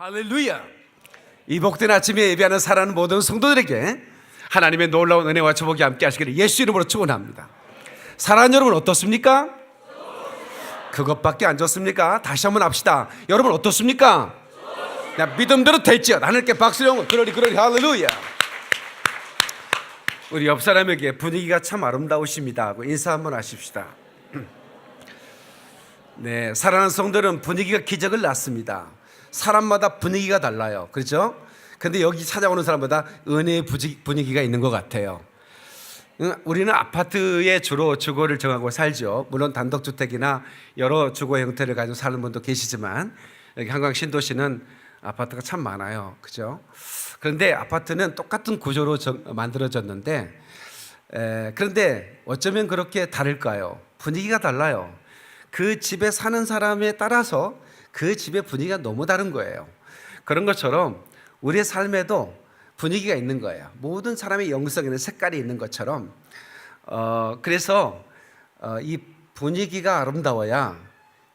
할렐루야. 이 복된 아침에 예배하는 사랑하는 모든 성도들에게 하나님의 놀라운 은혜와 축복이 함께 하시기를 예수 이름으로 축원합니다. 사랑하는 여러분 어떻습니까? 그것밖에 안 좋습니까? 다시 한번 합시다. 여러분 어떻습니까? 믿음대로 될지어. 하늘께 박수령 그러리 할렐루야. 우리 옆 사람에게 분위기가 참 아름다우십니다 하고 인사 한번 하십시다. 네, 사랑하는 성도들은 분위기가 기적을 낳습니다. 사람마다 분위기가 달라요. 그렇죠? 근데 여기 찾아오는 사람마다 은혜의 분위기가 있는 것 같아요. 우리는 아파트에 주로 주거를 정하고 살죠. 물론 단독주택이나 여러 주거 형태를 가지고 사는 분도 계시지만 여기 한강 신도시는 아파트가 참 많아요. 그죠? 그런데 아파트는 똑같은 구조로 만들어졌는데 그런데 어쩌면 그렇게 다를까요? 분위기가 달라요. 그 집에 사는 사람에 따라서 그 집의 분위기가 너무 다른 거예요. 그런 것처럼 우리의 삶에도 분위기가 있는 거예요. 모든 사람의 영성에는 색깔이 있는 것처럼 그래서 이 분위기가 아름다워야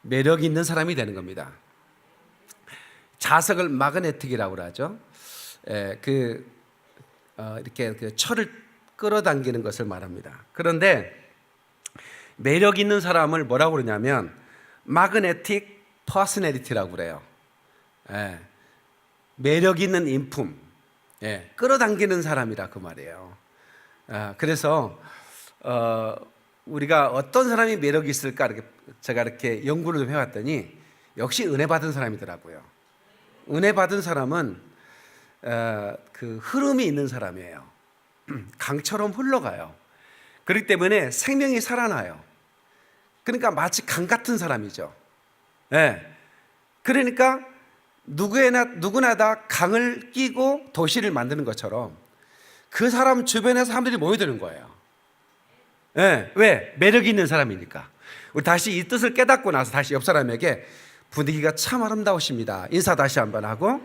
매력 있는 사람이 되는 겁니다. 자석을 마그네틱이라고 하죠. 이렇게 그 철을 끌어당기는 것을 말합니다. 그런데 매력 있는 사람을 뭐라고 그러냐면 마그네틱 퍼스널리티라고 그래요. 매력 있는 인품, 끌어당기는 사람이라 그 말이에요. 그래서 우리가 어떤 사람이 매력이 있을까 이렇게 제가 이렇게 연구를 좀 해왔더니 역시 은혜 받은 사람이더라고요. 은혜 받은 사람은 그 흐름이 있는 사람이에요. 강처럼 흘러가요. 그렇기 때문에 생명이 살아나요. 그러니까 마치 강 같은 사람이죠. 그러니까 누구나 다 강을 끼고 도시를 만드는 것처럼 그 사람 주변에 사람들이 모여드는 거예요. 왜? 매력이 있는 사람이니까. 우리 다시 이 뜻을 깨닫고 나서 다시 옆 사람에게 분위기가 참 아름다우십니다. 인사 다시 한번 하고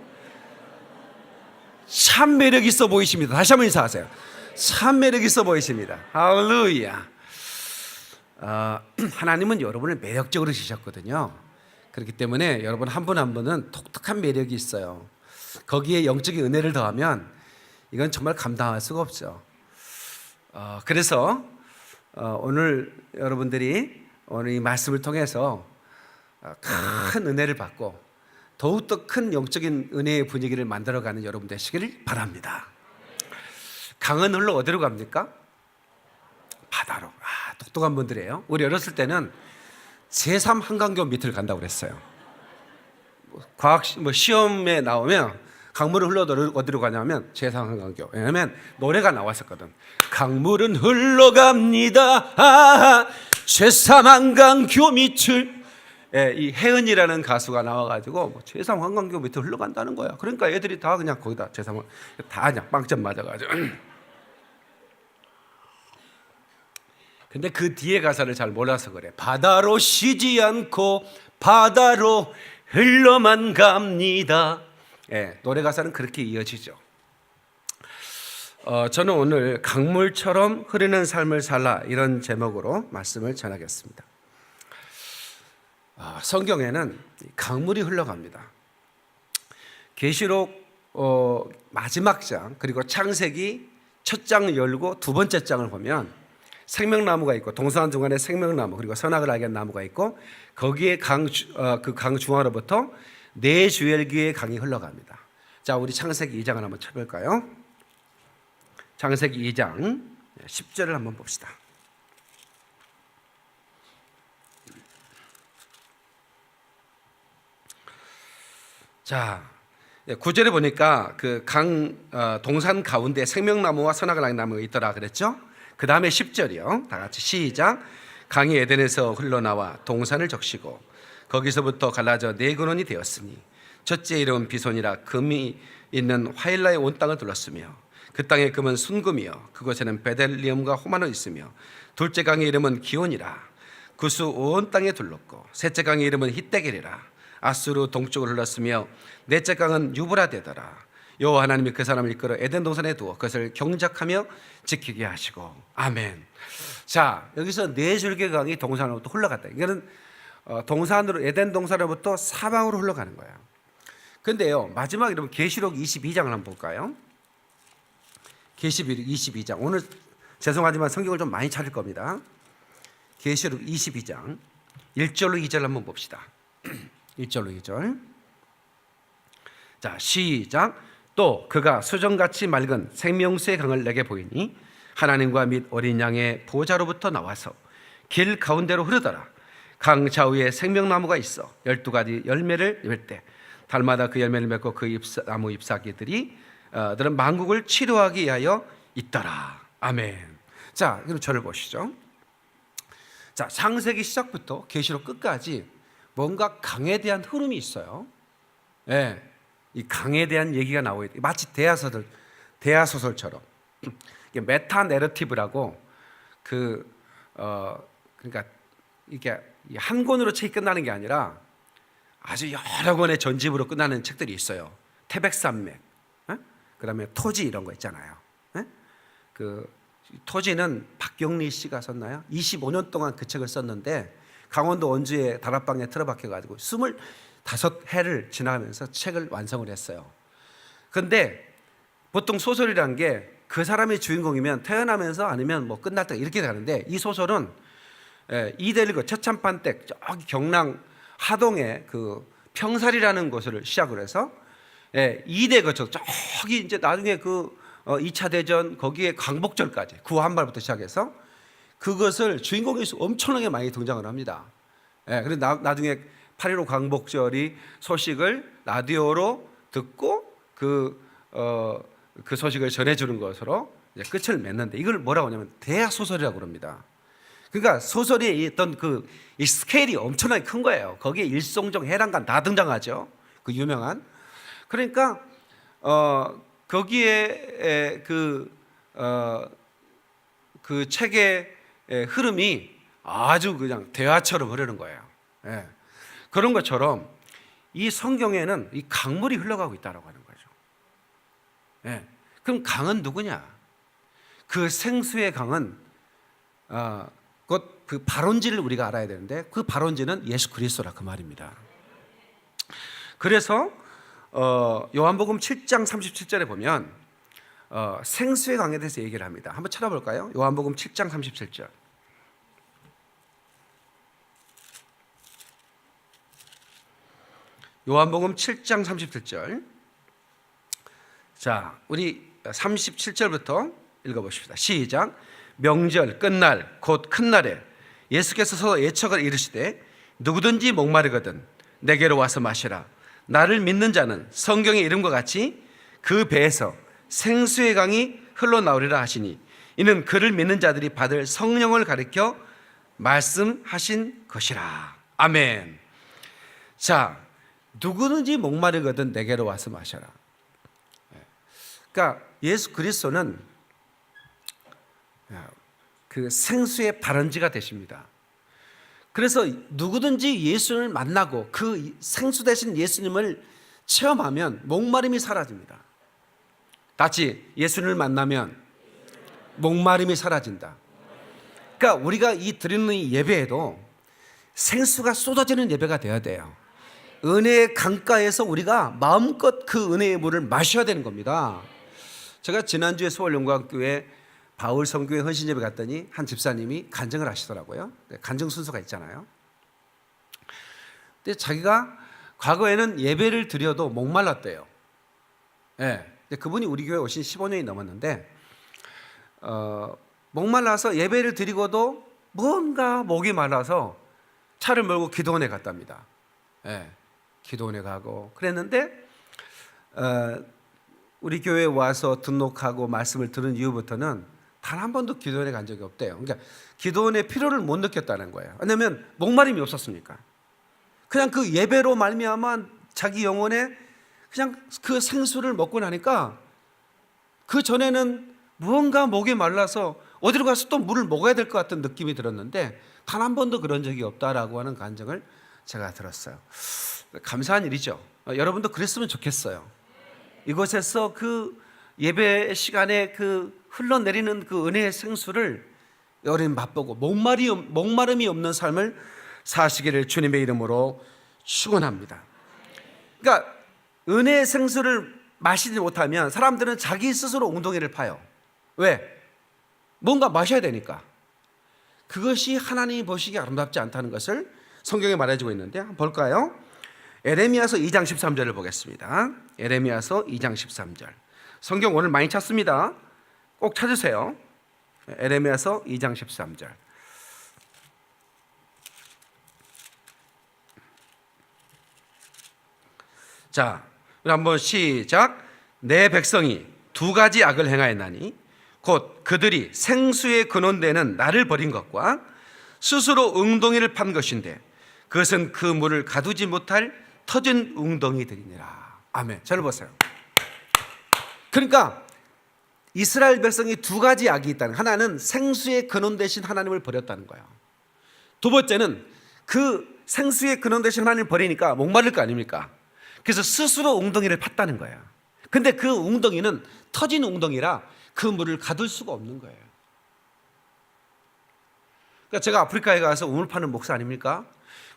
참 매력 있어 보이십니다. 다시 한번 인사하세요. 참 매력 있어 보이십니다. 할렐루야. 하나님은 여러분을 매력적으로 지으셨거든요. 그렇기 때문에 여러분 한 분 한 분은 독특한 매력이 있어요. 거기에 영적인 은혜를 더하면 이건 정말 감당할 수가 없죠. 그래서 오늘 여러분들이 오늘 이 말씀을 통해서 큰 은혜를 받고 더욱더 큰 영적인 은혜의 분위기를 만들어가는 여러분 되시기를 바랍니다. 강은 흘러 어디로 갑니까? 바다로. 똑똑한 분들이에요. 우리 어렸을 때는 제3 한강교 밑을 간다고 그랬어요. 과학 시험에 나오면 강물은 흘러 어디로 가냐면 제3 한강교. 왜냐하면 노래가 나왔었거든. 강물은 흘러갑니다. 제3 한강교 밑을. 이 혜은이라는 가수가 나와가지고 제3 한강교 밑을 흘러간다는 거야. 그러니까 애들이 다 그냥 거기다 제3 다 그냥 빵점 맞아가지고. 근데 그 뒤에 가사를 잘 몰라서 그래. 바다로 쉬지 않고 바다로 흘러만 갑니다. 노래 가사는 그렇게 이어지죠. 저는 오늘 강물처럼 흐르는 삶을 살라 이런 제목으로 말씀을 전하겠습니다. 성경에는 강물이 흘러갑니다. 계시록 마지막 장 그리고 창세기 첫 장 열고 두 번째 장을 보면 생명나무가 있고 동산 중간에 생명나무 그리고 선악을 알게 하는 나무가 있고 거기에 그 강 중앙으로부터 네 주엘기의 강이 흘러갑니다. 자, 우리 창세기 2장을 한번 쳐볼까요? 창세기 2장 10절을 한번 봅시다. 자, 9절에 보니까 그 동산 가운데 생명나무와 선악을 알게 나무가 있더라 그랬죠? 그 다음에 10절이요. 다 같이 시작. 강이 에덴에서 흘러나와 동산을 적시고 거기서부터 갈라져 네 근원이 되었으니 첫째 이름은 비손이라 금이 있는 화일라의 온 땅을 둘렀으며 그 땅의 금은 순금이요 그곳에는 베델리엄과 호마노 있으며 둘째 강의 이름은 기온이라 구수 온 땅에 둘렀고 셋째 강의 이름은 히데겔이라 아수르 동쪽으로 흘렀으며 넷째 강은 유브라데더라. 여호와 하나님이 그 사람을 이끌어 에덴 동산에 두어 그것을 경작하며 지키게 하시고 아멘. 자, 여기서 네 줄기 강이 동산으로부터 흘러갔다. 이거는 동산으로 에덴 동산으로부터 사방으로 흘러가는 거예요. 근데요, 마지막에 여러분 계시록 22장을 한번 볼까요? 계시록 22장. 오늘 죄송하지만 성경을 좀 많이 찾을 겁니다. 계시록 22장 1절로 2절 한번 봅시다. 1절로 2절. 자, 시작. 또 그가 수정같이 맑은 생명수의 강을 내게 보이니 하나님과 및 어린 양의 보좌로부터 나와서 길 가운데로 흐르더라. 강 좌우에 생명나무가 있어 12가지 열매를 맺을 때 달마다 그 열매를 맺고 그 나무 잎사귀들이 들은 만국을 치료하기 위하여 있더라. 아멘. 자, 그럼 저를 보시죠. 자, 창세기 시작부터 계시록 끝까지 뭔가 강에 대한 흐름이 있어요. 예, 이 강에 대한 얘기가 나오고 있다. 마치 대하소설처럼. 이게 메타 내러티브라고 그러니까 이게 한 권으로 책이 끝나는 게 아니라 아주 여러 권의 전집으로 끝나는 책들이 있어요. 태백산맥, 그다음에 토지 이런 거 있잖아요. 그 토지는 박경리 씨가 썼나요? 25년 동안 그 책을 썼는데 강원도 원주에 다락방에 틀어박혀 가지고 25해를 지나가면서 책을 완성을 했어요. 그런데 보통 소설이란 게 그 사람이 주인공이면 태어나면서 아니면 뭐 끝날 때 이렇게 가는데, 이 소설은 이대일거 최참판 댁 저기 경남 하동에 그 평살이라는 곳을 시작을 해서 이대 거쳐 저기 이제 나중에 그 2차 대전 거기에 광복절까지 구한말부터 시작해서 그것을 주인공이 엄청나게 많이 등장을 합니다. 그래서 나중에 8.15 광복절이 소식을 라디오로 듣고 그 소식을 전해주는 것으로 이제 끝을 맺는데, 이걸 뭐라고 하냐면 대하소설이라고 그럽니다. 그러니까 소설이 있던 이 스케일이 엄청나게 큰 거예요. 거기에 일송정, 해랑간 다 등장하죠. 그 유명한. 그러니까 거기에 그 책의 흐름이 아주 그냥 대화처럼 흐르는 거예요. 그런 것처럼 이 성경에는 이 강물이 흘러가고 있다고 하는 거죠. 그럼 강은 누구냐? 그 생수의 강은 곧 그 발원지를 우리가 알아야 되는데, 그 발원지는 예수 그리스도라 그 말입니다. 그래서 요한복음 7장 37절에 보면 생수의 강에 대해서 얘기를 합니다. 한번 찾아볼까요? 요한복음 7장 37절. 요한복음 7장 37절. 자, 우리 37절부터 읽어보십시다. 시작. 명절 끝날 곧 큰 날에 예수께서 서로 예척을 이르시되 누구든지 목마르거든 내게로 와서 마시라. 나를 믿는 자는 성경의 이름과 같이 그 배에서 생수의 강이 흘러나오리라 하시니, 이는 그를 믿는 자들이 받을 성령을 가리켜 말씀하신 것이라. 아멘. 자, 누구든지 목마르거든 내게로 와서 마셔라. 그러니까 예수 그리스도는 그 생수의 발원지가 되십니다. 그래서 누구든지 예수를 만나고 그 생수 되신 예수님을 체험하면 목마름이 사라집니다. 같이 예수님을 만나면 목마름이 사라진다. 그러니까 우리가 이 드리는 이 예배에도 생수가 쏟아지는 예배가 되어야 돼요. 은혜의 강가에서 우리가 마음껏 그 은혜의 물을 마셔야 되는 겁니다. 제가 지난주에 서울영광교회 바울 선교회 헌신예배 갔더니 한 집사님이 간증을 하시더라고요. 간증 순서가 있잖아요. 근데 자기가 과거에는 예배를 드려도 목말랐대요. 근데 그분이 우리 교회 오신 15년이 넘었는데 목말라서 예배를 드리고도 뭔가 목이 말라서 차를 몰고 기도원에 갔답니다. 기도원에 가고 그랬는데 우리 교회에 와서 등록하고 말씀을 들은 이후부터는 단 한 번도 기도원에 간 적이 없대요. 그러니까 기도원의 필요를 못 느꼈다는 거예요. 왜냐하면 목마름이 없었으니까. 그냥 그 예배로 말미암아 자기 영혼에 그냥 그 생수를 먹고 나니까 그 전에는 무언가 목이 말라서 어디로 가서 또 물을 먹어야 될 것 같은 느낌이 들었는데 단 한 번도 그런 적이 없다라고 하는 간증을 제가 들었어요. 감사한 일이죠. 여러분도 그랬으면 좋겠어요. 이곳에서 그 예배 시간에 그 흘러내리는 그 은혜의 생수를 여러분 맛보고 목마름이 없는 삶을 사시기를 주님의 이름으로 축원합니다. 그러니까 은혜의 생수를 마시지 못하면 사람들은 자기 스스로 웅덩이를 파요. 왜? 뭔가 마셔야 되니까. 그것이 하나님이 보시기에 아름답지 않다는 것을 성경에 말해주고 있는데 한번 볼까요? 에레미야서 2장 13절을 보겠습니다. 에레미야서 2장 13절. 성경 오늘 많이 찾습니다. 꼭 찾으세요. 에레미야서 2장 13절. 자, 우리 한번 시작. 내 백성이 두 가지 악을 행하였나니 곧 그들이 생수의 근원되는 나를 버린 것과 스스로 웅덩이를 판 것인데 그것은 그 물을 가두지 못할 터진 웅덩이들이니라. 아멘. 저를 보세요. 그러니까 이스라엘 백성이 두 가지 악이 있다는, 하나는 생수의 근원 대신 하나님을 버렸다는 거예요. 두 번째는 그 생수의 근원 대신 하나님을 버리니까 목마를 거 아닙니까? 그래서 스스로 웅덩이를 팠다는 거예요. 근데 그 웅덩이는 터진 웅덩이라 그 물을 가둘 수가 없는 거예요. 그러니까 제가 아프리카에 가서 우물 파는 목사 아닙니까?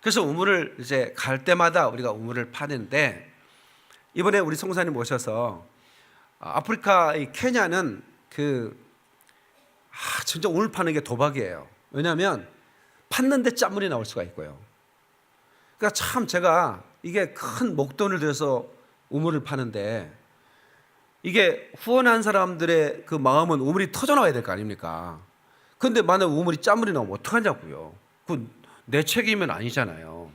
그래서 우물을 이제 갈 때마다 우리가 우물을 파는데, 이번에 우리 성사님 오셔서 아프리카 이 케냐는 진짜 우물 파는 게 도박이에요. 왜냐하면 팠는데 짠물이 나올 수가 있고요. 그러니까 참 제가 이게 큰 목돈을 들여서 우물을 파는데, 이게 후원한 사람들의 그 마음은 우물이 터져 나와야 될 거 아닙니까? 그런데 만약 우물이 짠물이 나오면 어떡하냐고요. 그건 내 책임은 아니잖아요.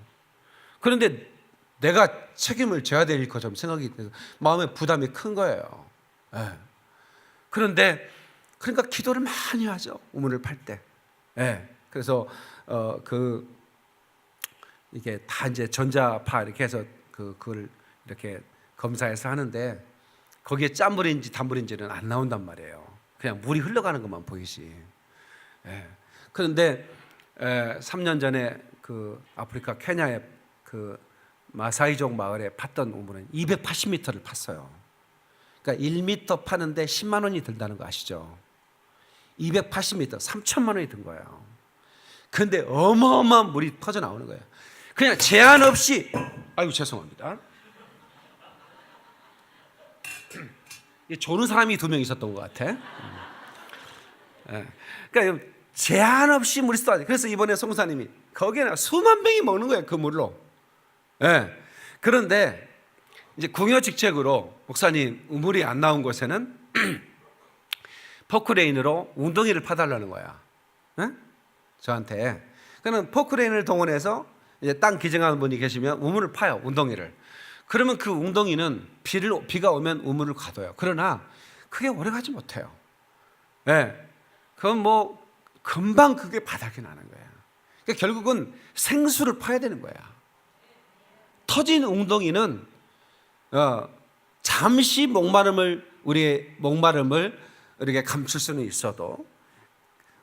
그런데 내가 책임을 져야 될 것처럼 생각이 돼서 마음의 부담이 큰 거예요. 네. 그런데 그러니까 기도를 많이 하죠. 우물을 팔 때. 네. 그래서 이게 다 이제 전자파 이렇게 해서 그걸 이렇게 검사해서 하는데 거기에 짠물인지 단물인지는 안 나온단 말이에요. 그냥 물이 흘러가는 것만 보이지. 예. 그런데 3년 전에 그 아프리카 케냐의 그 마사이족 마을에 팠던 우물은 280m를 팠어요. 그러니까 1m 파는데 10만 원이 든다는 거 아시죠? 280m, 3천만 원이 든 거예요. 그런데 어마어마한 물이 퍼져 나오는 거예요. 그냥 제한 없이, 아이고 죄송합니다. 조는 사람이 2명 있었던 것 같아. 그러니까 제한 없이 물이 쏟아져. 그래서 이번에 송사님이 거기에 수만 명이 먹는 거예요, 그 물로. 그런데 이제 궁여직책으로 목사님 우물이 안 나온 곳에는 포크레인으로 웅덩이를 파달라는 거야. 저한테. 그러면 포크레인을 동원해서 이제 땅 기증하는 분이 계시면 우물을 파요, 웅덩이를. 그러면 그 웅덩이는 비가 오면 우물을 가둬요. 그러나 크게 오래 가지 못해요. 그건 뭐 금방 그게 바닥이 나는 거예요. 그러니까 결국은 생수를 파야 되는 거야. 터진 웅덩이는 잠시 우리의 목마름을 이렇게 감출 수는 있어도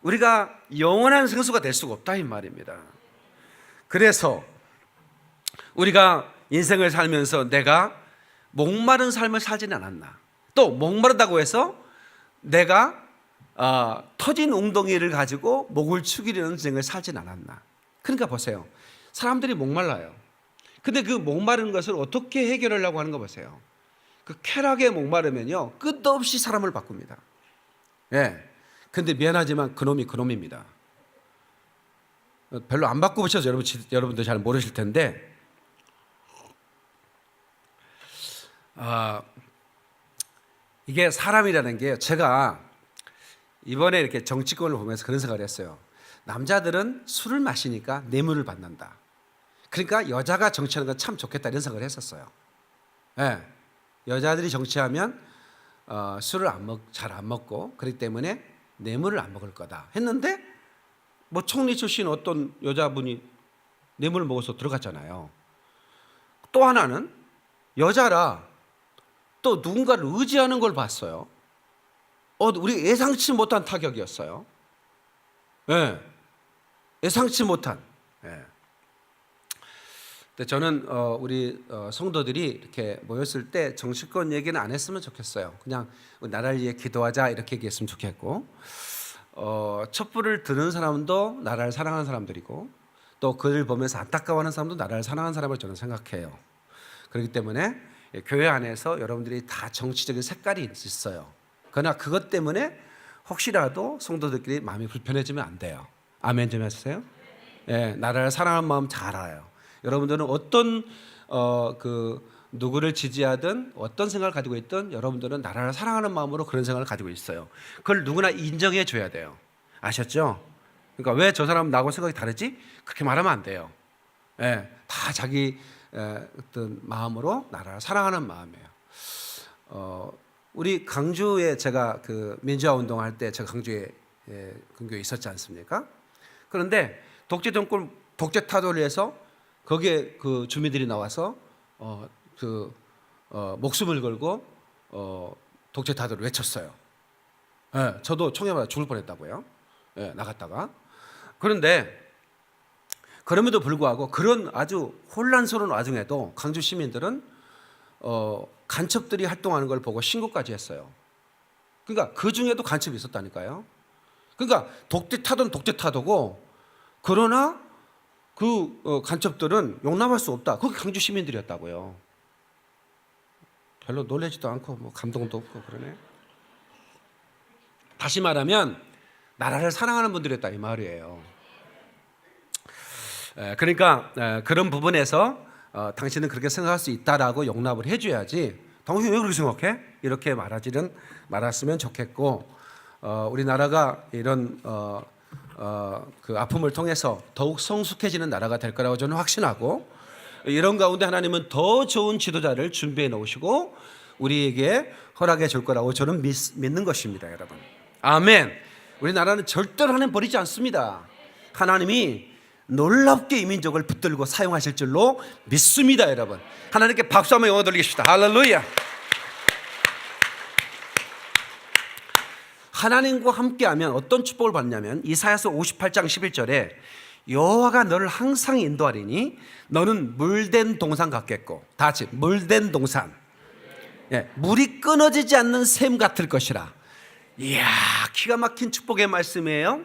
우리가 영원한 생수가 될 수가 없다 이 말입니다. 그래서 우리가 인생을 살면서 내가 목마른 삶을 살지는 않았나, 또 목마르다고 해서 내가 터진 웅덩이를 가지고 목을 축이려는 인생을 살지는 않았나. 그러니까 보세요, 사람들이 목말라요. 근데 그 목마른 것을 어떻게 해결하려고 하는 거 보세요. 그 쾌락에 목마르면요 끝도 없이 사람을 바꿉니다. 근데 미안하지만 그놈이 그놈입니다. 별로 안 바꿔보셔서 여러분들 잘 모르실 텐데, 이게 사람이라는 게, 제가 이번에 이렇게 정치권을 보면서 그런 생각을 했어요. 남자들은 술을 마시니까 뇌물을 받는다. 그러니까 여자가 정치하는 건 참 좋겠다 이런 생각을 했었어요. 여자들이 정치하면 술을 잘 안 먹고 그렇기 때문에 뇌물을 안 먹을 거다 했는데, 뭐 총리 출신 어떤 여자분이 뇌물을 먹어서 들어갔잖아요. 또 하나는 여자라 또 누군가를 의지하는 걸 봤어요. 우리 예상치 못한 타격이었어요. 예상치 못한. 근데 저는 우리 성도들이 이렇게 모였을 때 정치권 얘기는 안 했으면 좋겠어요. 그냥 나라를 위해 기도하자 이렇게 얘기했으면 좋겠고, 촛불을 드는 사람도 나라를 사랑하는 사람들이고, 또 그를 보면서 안타까워하는 사람도 나라를 사랑하는 사람을 저는 생각해요. 그렇기 때문에 교회 안에서 여러분들이 다 정치적인 색깔이 있어요. 그러나 그것 때문에 혹시라도 성도들끼리 마음이 불편해지면 안 돼요. 아멘 좀 해주세요. 예, 나라를 사랑하는 마음 잘 알아요. 여러분들은 어떤 누구를 지지하든 어떤 생각을 가지고 있든 여러분들은 나라를 사랑하는 마음으로 그런 생각을 가지고 있어요. 그걸 누구나 인정해 줘야 돼요. 아셨죠? 그러니까 왜 저 사람은 나하고 생각이 다르지? 그렇게 말하면 안 돼요. 예, 다 자기 어떤 마음으로 나라를 사랑하는 마음이에요. 우리 강주에 제가 그 민주화 운동할 때 제가 강주에 근교에 있었지 않습니까? 그런데 독재 정권 독재 타도를 해서 거기에 그 주민들이 나와서 목숨을 걸고 독재 타도를 외쳤어요. 예, 저도 총에 맞아 죽을 뻔했다고요. 예, 나갔다가. 그런데 그럼에도 불구하고 그런 아주 혼란스러운 와중에도 강주 시민들은 간첩들이 활동하는 걸 보고 신고까지 했어요. 그러니까 그 중에도 간첩이 있었다니까요. 그러니까 독재 타도는 독재 타도고, 그러나 그 간첩들은 용납할 수 없다. 그게 강주 시민들이었다고요. 별로 놀라지도 않고 뭐 감동도 없고 그러네. 다시 말하면 나라를 사랑하는 분들이었다 이 말이에요. 그러니까 그런 부분에서 당신은 그렇게 생각할 수 있다라고 용납을 해줘야지. 당신 왜 그렇게 생각해? 이렇게 말았으면 좋겠고, 우리나라가 이런 그 아픔을 통해서 더욱 성숙해지는 나라가 될 거라고 저는 확신하고, 이런 가운데 하나님은 더 좋은 지도자를 준비해 놓으시고 우리에게 허락해 줄 거라고 저는 믿는 것입니다, 여러분. 아멘. 우리나라는 절대로 하나님 버리지 않습니다. 하나님이 놀랍게 이 민족을 붙들고 사용하실 줄로 믿습니다, 여러분. 하나님께 박수 한번 영어 돌리겠습니다. 할렐루야. 하나님과 함께하면 어떤 축복을 받냐면 이사야서 58장 11절에 여호와가 너를 항상 인도하리니 너는 물된 동산 같겠고, 다 같이 물된 동산, 물이 끊어지지 않는 샘 같을 것이라. 이야, 기가 막힌 축복의 말씀이에요.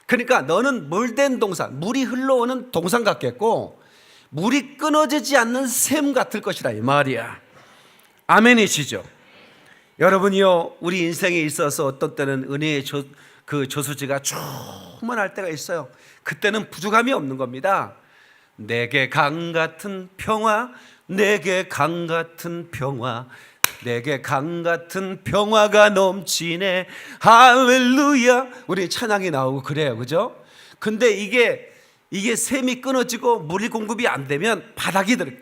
그러니까 너는 물된 동산, 물이 흘러오는 동산 같겠고 물이 끊어지지 않는 샘 같을 것이라 이 말이야. 아멘이시죠? 여러분이요, 우리 인생에 있어서 어떤 때는 은혜의 저수지가 충만할 때가 있어요. 그때는 부족함이 없는 겁니다. 내게 강 같은 평화, 내게 강 같은 평화, 내게 강 같은 평화가 넘치네. 할렐루야. 우리 찬양이 나오고 그래요, 그죠? 근데 이게 샘이 끊어지고 물이 공급이 안 되면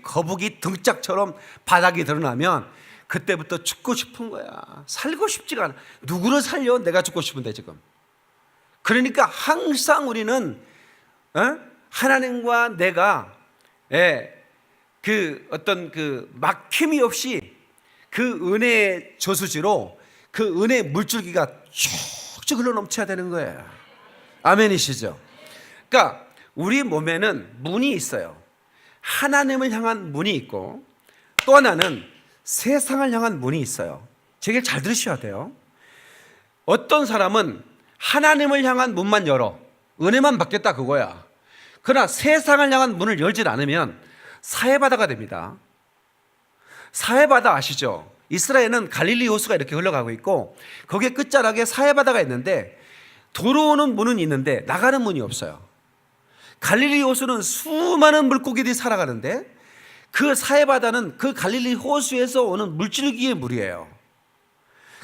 거북이 등짝처럼 바닥이 드러나면 그때부터 죽고 싶은 거야. 살고 싶지가 않아. 누구를 살려? 내가 죽고 싶은데 지금. 그러니까 항상 우리는 하나님과 내가 그 어떤 그 막힘이 없이 그 은혜의 저수지로 그 은혜의 물줄기가 쭉쭉 흘러 넘쳐야 되는 거예요. 아멘이시죠? 그러니까 우리 몸에는 문이 있어요. 하나님을 향한 문이 있고 또 하나는 세상을 향한 문이 있어요. 제 얘기를 잘 들으셔야 돼요. 어떤 사람은 하나님을 향한 문만 열어, 은혜만 받겠다 그거야. 그러나 세상을 향한 문을 열지 않으면 사해바다가 됩니다. 사해바다 아시죠? 이스라엘은 갈릴리 호수가 이렇게 흘러가고 있고 거기에 끝자락에 사해바다가 있는데 들어오는 문은 있는데 나가는 문이 없어요. 갈릴리 호수는 수많은 물고기들이 살아가는데 그 사해바다는 그 갈릴리 호수에서 오는 물줄기의 물이에요.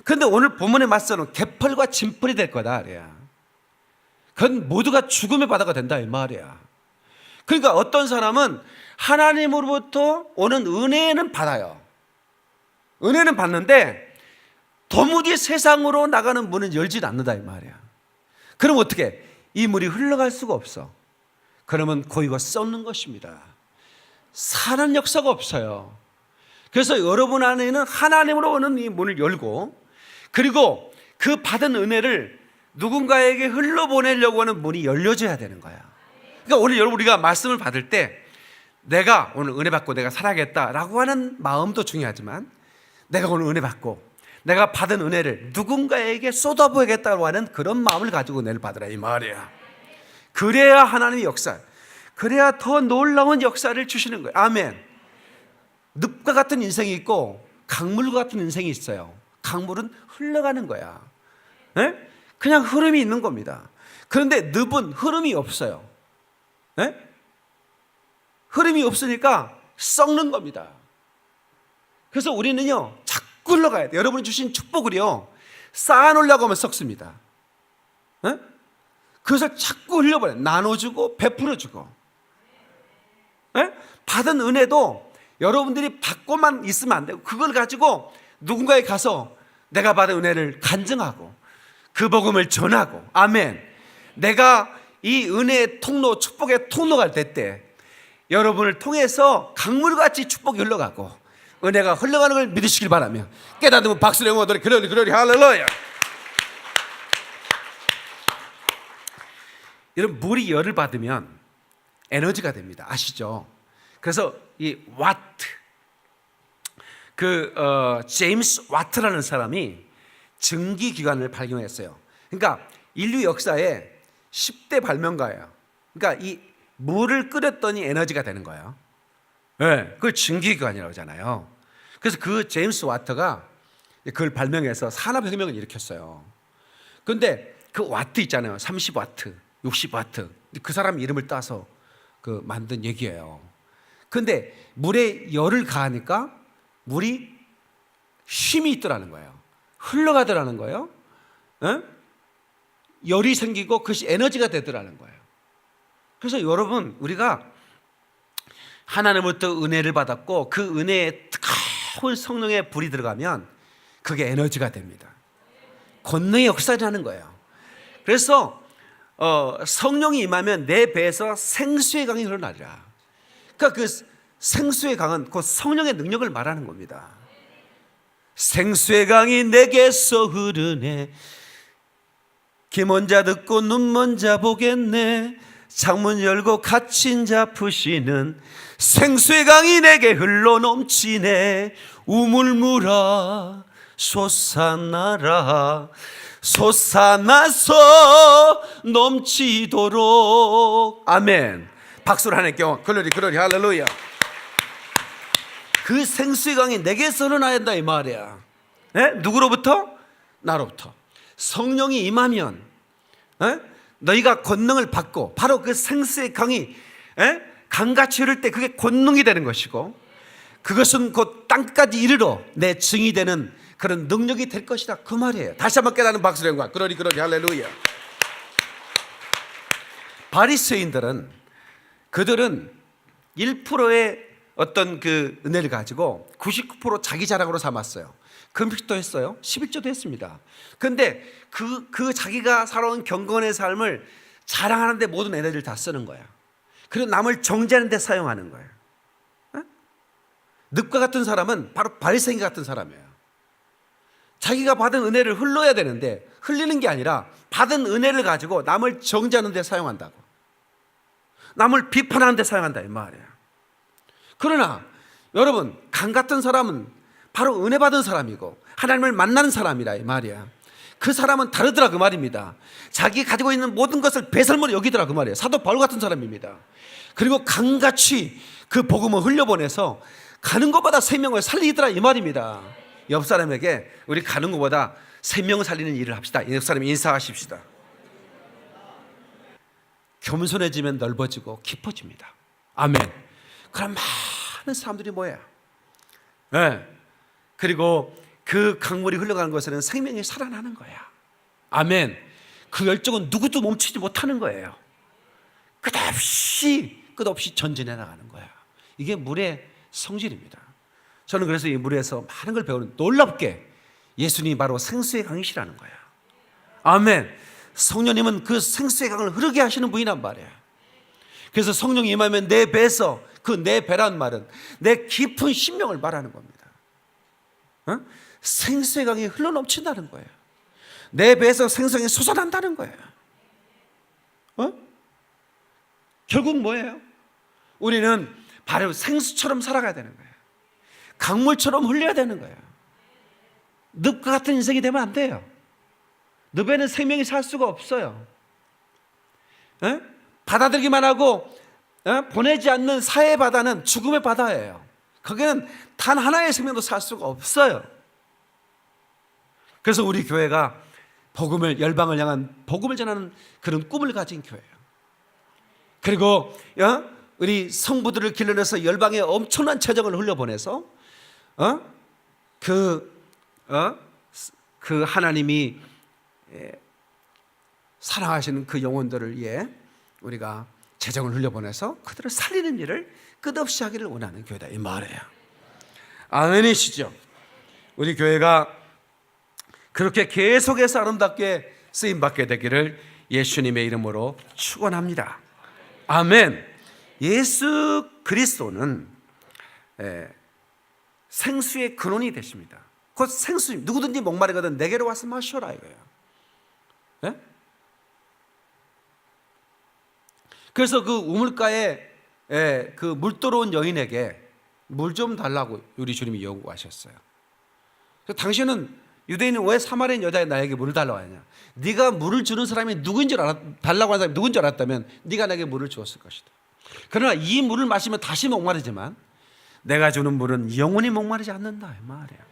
그런데 오늘 본문의 말씀은 개펄과 진펄이 될 거다 그래야. 그건 모두가 죽음의 바다가 된다 이 말이야. 그러니까 어떤 사람은 하나님으로부터 오는 은혜는 받아요. 은혜는 받는데 도무지 세상으로 나가는 문은 열지 않는다 이 말이야. 그럼 어떻게? 이 물이 흘러갈 수가 없어. 그러면 고이고 썩는 것입니다. 사는 역사가 없어요. 그래서 여러분 안에는 하나님으로 오는 이 문을 열고, 그리고 그 받은 은혜를 누군가에게 흘러보내려고 하는 문이 열려져야 되는 거야. 그러니까 오늘 여러분 우리가 말씀을 받을 때 내가 오늘 은혜 받고 내가 살아야겠다라고 하는 마음도 중요하지만 내가 오늘 은혜 받고 내가 받은 은혜를 누군가에게 쏟아부어야겠다고 하는 그런 마음을 가지고 은혜를 받으라 이 말이야. 그래야 하나님의 역사, 그래야 더 놀라운 역사를 주시는 거예요. 아멘. 늪과 같은 인생이 있고 강물과 같은 인생이 있어요. 강물은 흘러가는 거야. 예? 그냥 흐름이 있는 겁니다. 그런데 늪은 흐름이 없어요. 예? 흐름이 없으니까 썩는 겁니다. 그래서 우리는요 자꾸 흘러가야 돼요. 여러분이 주신 축복을요 쌓아놓으려고 하면 썩습니다. 예? 그래서 자꾸 흘려버려요. 나눠주고 베풀어주고. 예? 받은 은혜도 여러분들이 받고만 있으면 안 되고 그걸 가지고 누군가에 가서 내가 받은 은혜를 간증하고 그 복음을 전하고, 아멘. 내가 이 은혜의 통로, 축복의 통로가 될 때 여러분을 통해서 강물같이 축복이 흘러가고 은혜가 흘러가는 걸 믿으시길 바라며 깨닫으면 박수를 영어들이 그러리 그러리 할렐루야. 여러분 물이 열을 받으면 에너지가 됩니다. 아시죠? 그래서 이 와트 제임스 와트라는 사람이 증기기관을 발견했어요. 그러니까 인류 역사에 10대 발명가예요. 그러니까 이 물을 끓였더니 에너지가 되는 거예요. 네, 그걸 증기기관이라고 하잖아요. 그래서 그 제임스 와트가 그걸 발명해서 산업혁명을 일으켰어요. 그런데 그 와트 있잖아요. 30와트, 60와트. 그 사람 이름을 따서 그 만든 얘기예요. 그런데 물에 열을 가하니까 물이 쉼이 있더라는 거예요. 흘러가더라는 거예요. 에? 열이 생기고 그것이 에너지가 되더라는 거예요. 그래서 여러분 우리가 하나님으로부터 은혜를 받았고 그 은혜에 뜨거운 성령의 불이 들어가면 그게 에너지가 됩니다. 권능의 역사를 하는 거예요. 그래서 성령이 임하면 내 배에서 생수의 강이 흘러나리라. 그러니까 그 생수의 강은 곧 성령의 능력을 말하는 겁니다. 생수의 강이 내게서 흐르네. 귀 먼 자 듣고 눈 먼 자 보겠네. 창문 열고 갇힌 자 푸시는 생수의 강이 내게 흘러 넘치네. 우물물아 솟아나라. 솟아나서 넘치도록. 아멘. 박수를 하네요. 글로리 글로리 할렐루야. 그 생수의 강이 내게서 흘러나야 한다 이 말이야. 네? 누구로부터? 나로부터. 성령이 임하면 너희가 권능을 받고 바로 그 생수의 강이 강같이 흐를 때 그게 권능이 되는 것이고 그것은 곧 땅까지 이르러 내 증이 되는 그런 능력이 될 것이다 그 말이에요. 다시 한번 깨닫는 박수를 연구하. 그러리 그러리 할렐루야. 바리새인들은 그들은 1%의 어떤 그 은혜를 가지고 99% 자기 자랑으로 삼았어요. 금식도 했어요. 11조도 했습니다. 그런데 그 자기가 살아온 경건의 삶을 자랑하는데 모든 에너지를 다 쓰는 거야. 그리고 남을 정죄하는 데 사용하는 거예요. 늪과 같은 사람은 바로 바리새인 같은 사람이에요. 자기가 받은 은혜를 흘러야 되는데 흘리는 게 아니라 받은 은혜를 가지고 남을 정죄하는 데 사용한다고. 남을 비판하는 데 사용한다 이 말이에요. 그러나 여러분 강 같은 사람은 바로 은혜 받은 사람이고 하나님을 만나는 사람이라 이 말이야. 그 사람은 다르더라 그 말입니다. 자기 가지고 있는 모든 것을 배설물로 여기더라 그 말이에요. 사도 바울 같은 사람입니다. 그리고 강같이 그 복음을 흘려보내서 가는 것보다 생명을 살리더라 이 말입니다. 옆 사람에게 우리 가는 것보다 생명을 살리는 일을 합시다. 옆 사람이 인사하십시다. 겸손해지면 넓어지고 깊어집니다. 아멘. 그럼 많은 사람들이 모여요. 네. 그리고 그 강물이 흘러가는 곳에는 생명이 살아나는 거야. 아멘. 그 열정은 누구도 멈추지 못하는 거예요. 끝없이 전진해 나가는 거야. 이게 물의 성질입니다. 저는 그래서 이 물에서 많은 걸 배우는, 놀랍게 예수님이 바로 생수의 강이시라는 거야. 아멘. 성령님은 그 생수의 강을 흐르게 하시는 분이란 말이야. 그래서 성령이 임하면 내 배에서, 그 내 배란 말은 내 깊은 심령을 말하는 겁니다. 생수의 강이 흘러넘친다는 거예요. 내 배에서 생수강이 솟아난다는 거예요. 결국 뭐예요? 우리는 바로 생수처럼 살아가야 되는 거예요. 강물처럼 흘려야 되는 거예요. 늪과 같은 인생이 되면 안 돼요. 늪에는 생명이 살 수가 없어요. 받아들기만 하고 보내지 않는 사해 바다는 죽음의 바다예요. 거기는 단 하나의 생명도 살 수가 없어요. 그래서 우리 교회가 복음을, 열방을 향한 복음을 전하는 그런 꿈을 가진 교회예요. 그리고 우리 성부들을 길러내서 열방에 엄청난 재정을 흘려보내서 그 하나님이 사랑하시는 그 영혼들을 위해 우리가 재정을 흘려보내서 그들을 살리는 일을 끝없이 하기를 원하는 교회다, 이 말이에요. 아멘이시죠? 우리 교회가 그렇게 계속해서 아름답게 쓰임받게 되기를 예수님의 이름으로 축원합니다. 아멘. 예수 그리스도는 생수의 근원이 되십니다. 곧 생수, 누구든지 목마르거든 내게로 와서 마셔라 이거예요. 네? 그래서 그 우물가에 그 물더러운 여인에게 물 좀 달라고 우리 주님이 요구하셨어요. 당신은 유대인은 왜 사마리아 여자의 나에게 물을 달라고 하냐? 네가 물을 주는 사람이 누구인 줄 달라고 하는 사람이 누구인 줄 알았다면 네가 내게 물을 주었을 것이다. 그러나 이 물을 마시면 다시 목마르지만 내가 주는 물은 영원히 목마르지 않는다, 이 말이에요.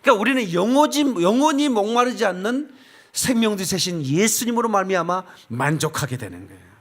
그러니까 우리는 영원히 목마르지 않는 생명도 되신 예수님으로 말미암아 만족하게 되는 거예요.